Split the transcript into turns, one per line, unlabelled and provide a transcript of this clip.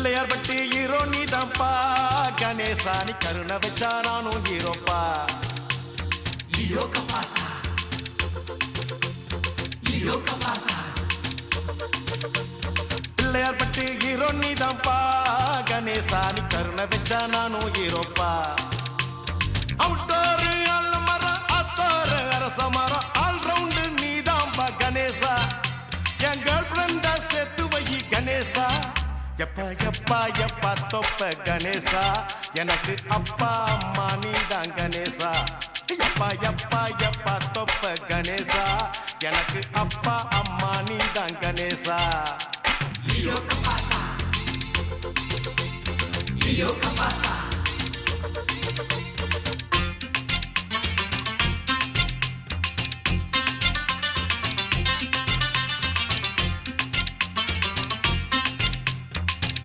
பிள்ளையார் பட்டி ஹீரோ நீதான்ப்பா, கணேசா நீ கருணை வச்சா நானும் ஹீரோப்பா. பிள்ளையார் பட்டி ஹீரோ நீதான்ப்பா, கணேசா நீ கருணை வச்சா நானும் ஹீரோப்பா. அவுட்டோரு அல்மரம் அத்தோரு அரச மரம் ஆல்ரவுண்டு நீதான்ப்பா கணேசா. என் கேர்ள் ஃப்ரெண்டா சேர்த்து வை கணேசா. எப்பா எப்பா எப்பா தொப்ப கணேசா, எனக்கு அப்பா அம்மா நீதான் கணேசா. எப்பா எப்பா எப்பா தொப்ப கணேசா, எனக்கு அப்பா அம்மா நீதான் கணேசா.
Leo Capasa.